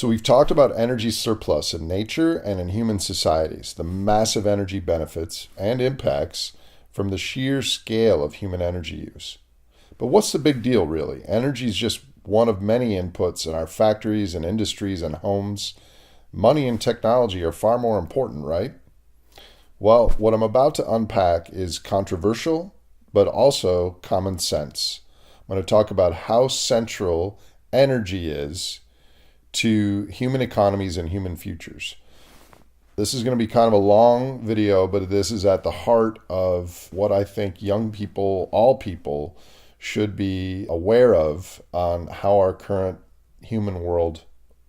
So we've talked about energy surplus in nature and in human societies, the massive energy benefits and impacts from the sheer scale of human energy use. But what's the big deal, really? Energy is just one of many inputs in our factories and industries and homes. Money and technology are far more important, right? Well, what I'm about to unpack is controversial, but also common sense. I'm going to talk about how central energy is to human economies and human futures. This is going to be kind of a long video, but this is at the heart of what I think young people, all people, should be aware of on how our current human world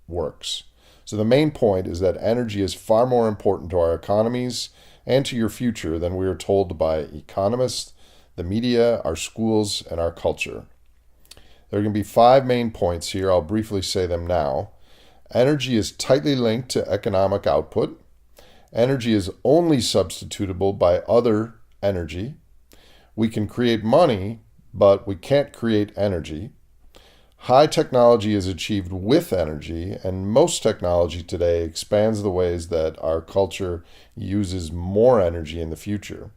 works. So the main point is that energy is far more important to our economies and to your future than we are told by economists, the media, our schools, and our culture. There are going to be 5 main points here. I'll briefly say them now. Energy is tightly linked to economic output. Energy is only substitutable by other energy. We can create money, but we can't create energy. High technology is achieved with energy, and most technology today expands the ways that our culture uses more energy in the future.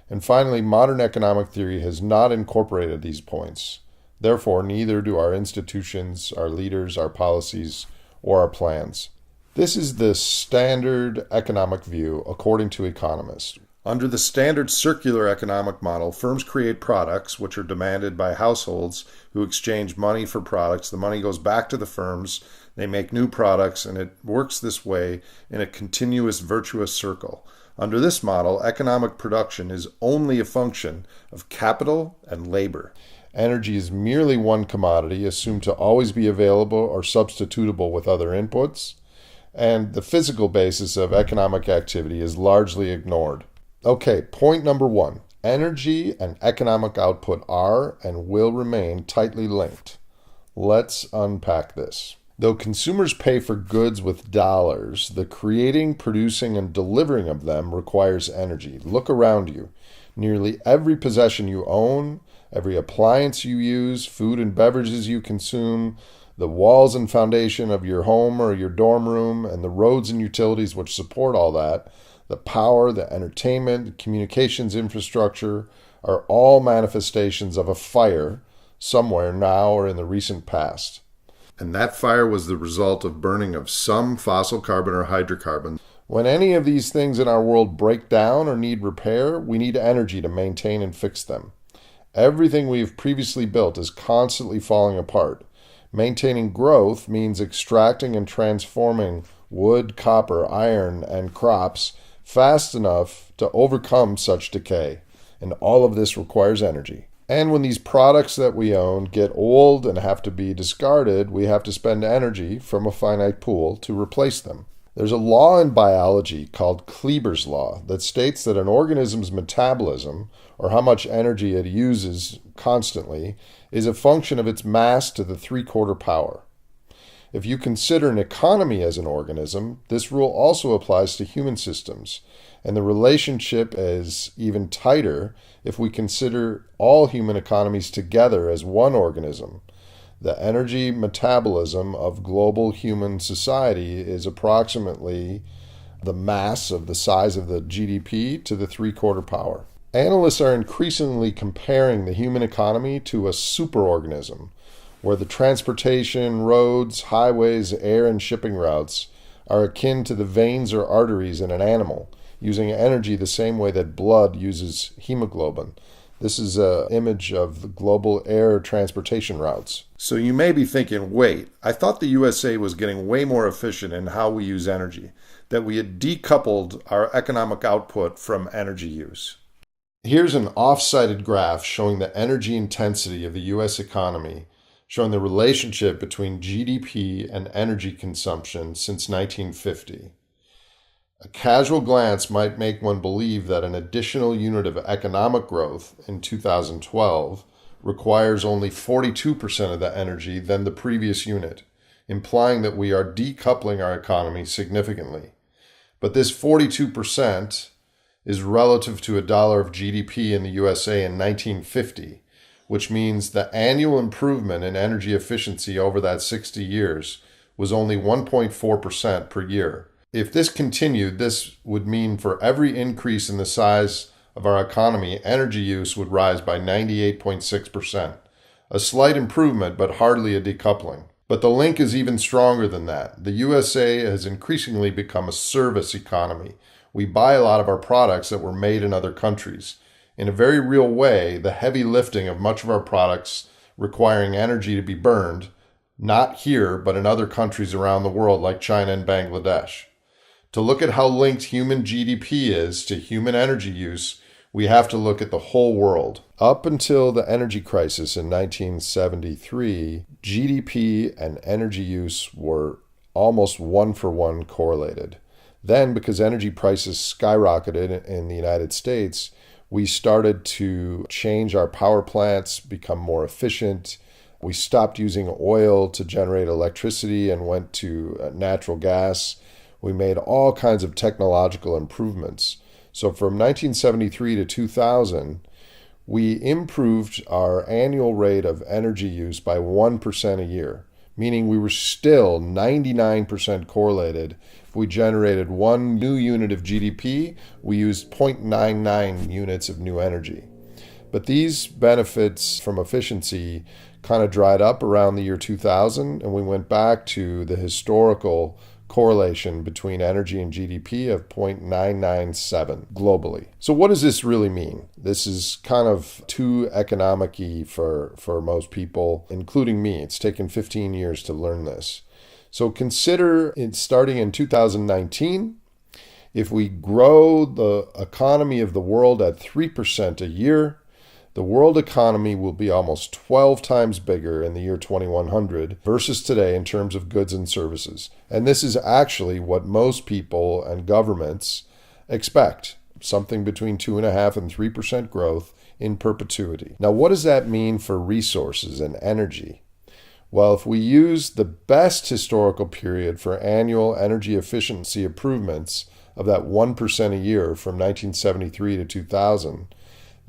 And finally, modern economic theory has not incorporated these points. Therefore, neither do our institutions, our leaders, our policies, or our plans. This is the standard economic view according to economists. Under the standard circular economic model, firms create products which are demanded by households who exchange money for products. The money goes back to the firms, they make new products, and it works this way in a continuous virtuous circle. Under this model, economic production is only a function of capital and labor. Energy is merely one commodity, assumed to always be available or substitutable with other inputs, and the physical basis of economic activity is largely ignored. Okay, point number 1. Energy and economic output are and will remain tightly linked. Let's unpack this. Though consumers pay for goods with dollars, the creating, producing, and delivering of them requires energy. Look around you. Nearly every possession you own, every appliance you use, food and beverages you consume, the walls and foundation of your home or your dorm room, and the roads and utilities which support all that, the power, the entertainment, the communications infrastructure, are all manifestations of a fire somewhere now or in the recent past. And that fire was the result of burning of some fossil carbon or hydrocarbon. When any of these things in our world break down or need repair, we need energy to maintain and fix them. Everything we have previously built is constantly falling apart. Maintaining growth means extracting and transforming wood, copper, iron, and crops fast enough to overcome such decay. And all of this requires energy. And when these products that we own get old and have to be discarded, we have to spend energy from a finite pool to replace them. There's a law in biology called Kleber's law that states that an organism's metabolism, or how much energy it uses constantly, is a function of its mass to the 3/4 power. If you consider an economy as an organism, this rule also applies to human systems, and the relationship is even tighter if we consider all human economies together as one organism. The energy metabolism of global human society is approximately the mass of the size of the GDP to the 3/4 power. Analysts are increasingly comparing the human economy to a superorganism, where the transportation, roads, highways, air, and shipping routes are akin to the veins or arteries in an animal, using energy the same way that blood uses hemoglobin. This is an image of the global air transportation routes. So you may be thinking, wait, I thought the USA was getting way more efficient in how we use energy, that we had decoupled our economic output from energy use. Here's an off-cited graph showing the energy intensity of the U.S. economy, showing the relationship between GDP and energy consumption since 1950. A casual glance might make one believe that an additional unit of economic growth in 2012 requires only 42% of the energy than the previous unit, implying that we are decoupling our economy significantly. But this 42% is relative to $1 of GDP in the USA in 1950, which means the annual improvement in energy efficiency over that 60 years was only 1.4% per year. If this continued, this would mean for every increase in the size of our economy, energy use would rise by 98.6%. A slight improvement, but hardly a decoupling. But the link is even stronger than that. The USA has increasingly become a service economy. We buy a lot of our products that were made in other countries. In a very real way, the heavy lifting of much of our products requiring energy to be burned, not here, but in other countries around the world like China and Bangladesh. To look at how linked human GDP is to human energy use, we have to look at the whole world. Up until the energy crisis in 1973, GDP and energy use were almost one-for-one correlated. Then, because energy prices skyrocketed in the United States, we started to change our power plants, become more efficient. We stopped using oil to generate electricity and went to natural gas. We made all kinds of technological improvements. So from 1973 to 2000, we improved our annual rate of energy use by 1% a year, meaning we were still 99% correlated. If we generated one new unit of GDP, we used 0.99 units of new energy. But these benefits from efficiency kind of dried up around the year 2000, and we went back to the historical correlation between energy and GDP of 0.997 globally. So what does this really mean? This is kind of too economic-y for most people, including me. It's taken 15 years to learn this. So consider it starting in 2019, if we grow the economy of the world at 3% a year, the world economy will be almost 12 times bigger in the year 2100 versus today in terms of goods and services. And this is actually what most people and governments expect, something between 2.5% and 3% growth in perpetuity. Now, what does that mean for resources and energy? Well, if we use the best historical period for annual energy efficiency improvements of that 1% a year from 1973 to 2000,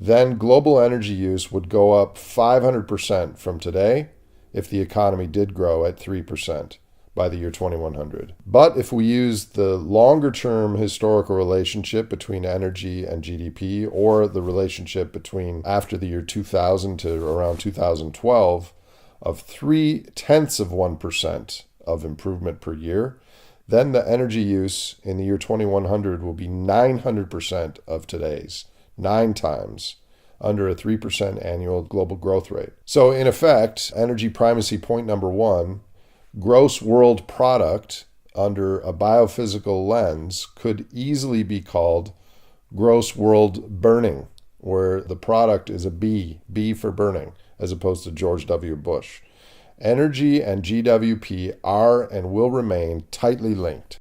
then global energy use would go up 500% from today if the economy did grow at 3% by the year 2100. But if we use the longer-term historical relationship between energy and GDP, or the relationship between after the year 2000 to around 2012 of 0.3% of improvement per year, then the energy use in the year 2100 will be 900% of today's. 9 times under a 3% annual global growth rate. So in effect, energy primacy point number 1, gross world product under a biophysical lens could easily be called gross world burning, where the product is a B for burning, as opposed to George W. Bush. Energy and GWP are and will remain tightly linked.